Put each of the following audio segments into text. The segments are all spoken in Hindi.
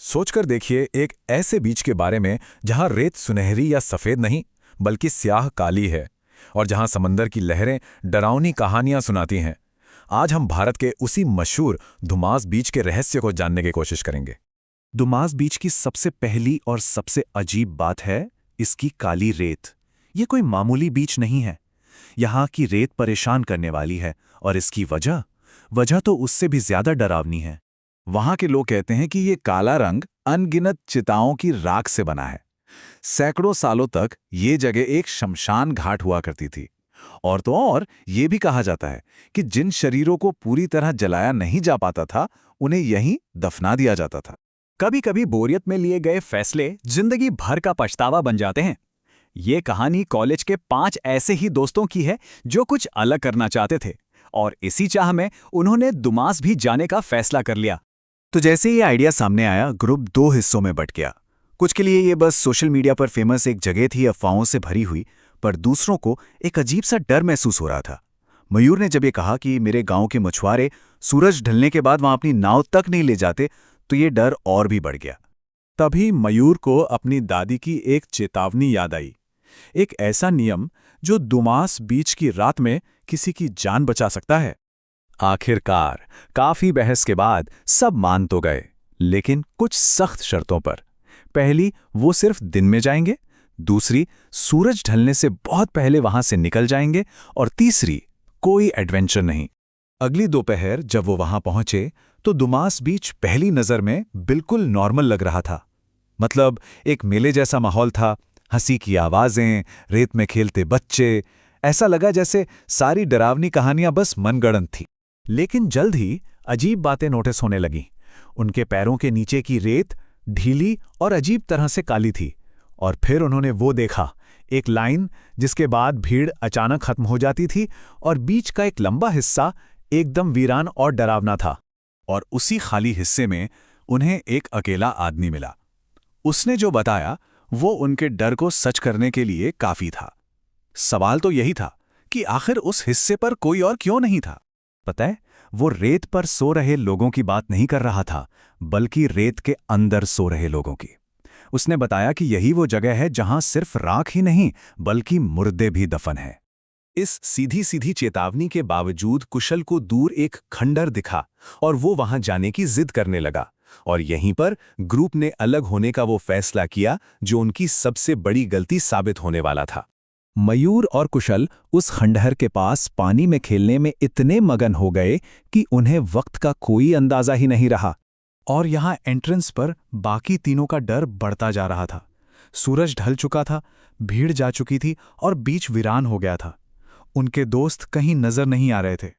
सोचकर देखिए एक ऐसे बीच के बारे में जहां रेत सुनहरी या सफेद नहीं बल्कि स्याह काली है और जहां समंदर की लहरें डरावनी कहानियां सुनाती हैं। आज हम भारत के उसी मशहूर दुमास बीच के रहस्य को जानने की कोशिश करेंगे। दुमास बीच की सबसे पहली और सबसे अजीब बात है इसकी काली रेत। ये कोई मामूली बीच नहीं है। यहाँ की रेत परेशान करने वाली है और इसकी वजह तो उससे भी ज्यादा डरावनी है। वहां के लोग कहते हैं कि ये काला रंग अनगिनत चिताओं की राख से बना है। सैकड़ों सालों तक ये जगह एक शमशान घाट हुआ करती थी। और तो और ये भी कहा जाता है कि जिन शरीरों को पूरी तरह जलाया नहीं जा पाता था उन्हें यहीं दफना दिया जाता था। कभी कभी बोरियत में लिए गए फैसले जिंदगी भर का पछतावा बन जाते हैं। ये कहानी कॉलेज के 5 ऐसे ही दोस्तों की है जो कुछ अलग करना चाहते थे और इसी चाह में उन्होंने दुमास भी जाने का फैसला कर लिया। तो जैसे ये आइडिया सामने आया, ग्रुप 2 हिस्सों में बंट गया। कुछ के लिए ये बस सोशल मीडिया पर फेमस एक जगह थी अफवाहों से भरी हुई, पर दूसरों को एक अजीब सा डर महसूस हो रहा था। मयूर ने जब ये कहा कि मेरे गांव के मछुआरे सूरज ढलने के बाद वहां अपनी नाव तक नहीं ले जाते, तो ये डर और भी बढ़ गया। तभी मयूर को अपनी दादी की एक चेतावनी याद आई। एक ऐसा नियम जो दुमास बीच की रात में किसी की जान बचा सकता है। आखिरकार काफी बहस के बाद सब मान तो गए, लेकिन कुछ सख्त शर्तों पर। पहली, वो सिर्फ दिन में जाएंगे। दूसरी, सूरज ढलने से बहुत पहले वहां से निकल जाएंगे। और तीसरी, कोई एडवेंचर नहीं। अगली दोपहर जब वो वहां पहुंचे तो दुमास बीच पहली नजर में बिल्कुल नॉर्मल लग रहा था। मतलब एक मेले जैसा माहौल था, हंसी की आवाजें, रेत में खेलते बच्चे। ऐसा लगा जैसे सारी डरावनी कहानियां बस मनगढ़ंत थी। लेकिन जल्द ही अजीब बातें नोटिस होने लगीं। उनके पैरों के नीचे की रेत ढीली और अजीब तरह से काली थी। और फिर उन्होंने वो देखा, एक लाइन जिसके बाद भीड़ अचानक खत्म हो जाती थी और बीच का एक लंबा हिस्सा एकदम वीरान और डरावना था। और उसी खाली हिस्से में उन्हें एक अकेला आदमी मिला। उसने जो बताया वो उनके डर को सच करने के लिए काफी था। सवाल तो यही था कि आखिर उस हिस्से पर कोई और क्यों नहीं था। पता है, वो रेत पर सो रहे लोगों की बात नहीं कर रहा था, बल्कि रेत के अंदर सो रहे लोगों की। उसने बताया कि यही वो जगह है जहां सिर्फ राख ही नहीं बल्कि मुर्दे भी दफन हैं। इस सीधी सीधी चेतावनी के बावजूद कुशल को दूर एक खंडर दिखा और वो वहां जाने की जिद करने लगा। और यहीं पर ग्रुप ने अलग होने का वो फैसला किया जो उनकी सबसे बड़ी गलती साबित होने वाला था। मयूर और कुशल उस खंडहर के पास पानी में खेलने में इतने मगन हो गए कि उन्हें वक्त का कोई अंदाजा ही नहीं रहा। और यहाँ एंट्रेंस पर बाकी तीनों का डर बढ़ता जा रहा था। सूरज ढल चुका था, भीड़ जा चुकी थी और बीच वीरान हो गया था। उनके दोस्त कहीं नजर नहीं आ रहे थे।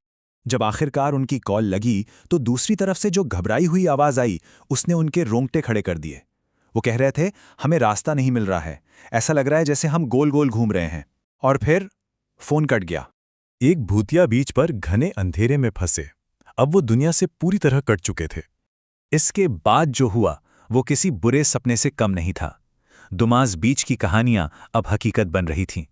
जब आखिरकार उनकी कॉल लगी तो दूसरी तरफ से जो घबराई हुई आवाज आई उसने उनके रोंगटे खड़े कर दिए। वो कह रहे थे, हमें रास्ता नहीं मिल रहा है, ऐसा लग रहा है जैसे हम गोल गोल घूम रहे हैं। और फिर फोन कट गया। एक भूतिया बीच पर घने अंधेरे में फंसे। अब वो दुनिया से पूरी तरह कट चुके थे। इसके बाद जो हुआ वो किसी बुरे सपने से कम नहीं था। दुमास बीच की कहानियां अब हकीकत बन रही थीं।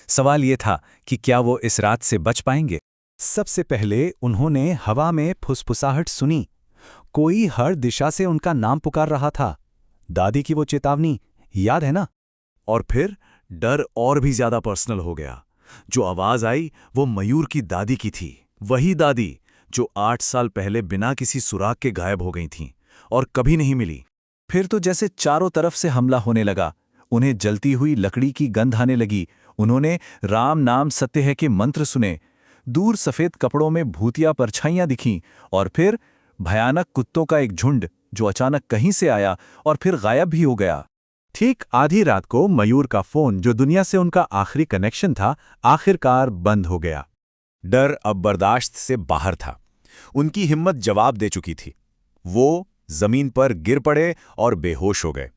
सवाल ये था कि क्या वो इस रात से बच पाएंगे। सबसे पहले उन्होंने हवा में फुसफुसाहट सुनी। कोई हर दिशा से उनका नाम पुकार रहा था। दादी की वो चेतावनी याद है ना। और फिर डर और भी ज्यादा पर्सनल हो गया। जो आवाज आई वो मयूर की दादी की थी। वही दादी जो 8 साल पहले बिना किसी सुराग के गायब हो गई थीं और कभी नहीं मिली। फिर तो जैसे चारों तरफ से हमला होने लगा। उन्हें जलती हुई लकड़ी की गंध आने लगी। उन्होंने राम नाम सत्य है के मंत्र सुने। दूर सफेद कपड़ों में भूतिया परछाइयां दिखीं। और फिर भयानक कुत्तों का एक झुंड जो अचानक कहीं से आया और फिर गायब भी हो गया। ठीक आधी रात को मयूर का फोन, जो दुनिया से उनका आखिरी कनेक्शन था, आखिरकार बंद हो गया। डर अब बर्दाश्त से बाहर था। उनकी हिम्मत जवाब दे चुकी थी। वो जमीन पर गिर पड़े और बेहोश हो गए।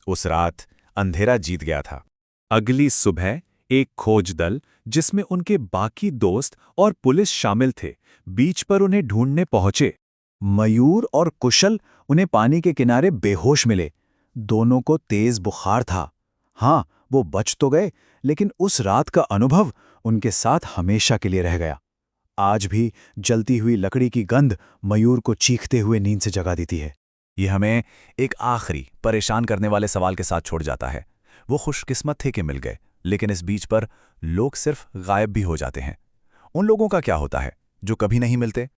उस रात अंधेरा जीत गया था। अगली सुबह एक खोज दल, जिसमें उनके बाकी दोस्त और पुलिस शामिल थे, बीच पर उन्हें ढूंढने पहुंचे। मयूर और कुशल उन्हें पानी के किनारे बेहोश मिले। दोनों को तेज बुखार था। हाँ, वो बच तो गए, लेकिन उस रात का अनुभव उनके साथ हमेशा के लिए रह गया। आज भी जलती हुई लकड़ी की गंध मयूर को चीखते हुए नींद से जगा देती है। ये हमें एक आखिरी परेशान करने वाले सवाल के साथ छोड़ जाता है। वो खुशकिस्मत थे कि मिल गए, लेकिन इस बीच पर लोग सिर्फ गायब भी हो जाते हैं। उन लोगों का क्या होता है जो कभी नहीं मिलते,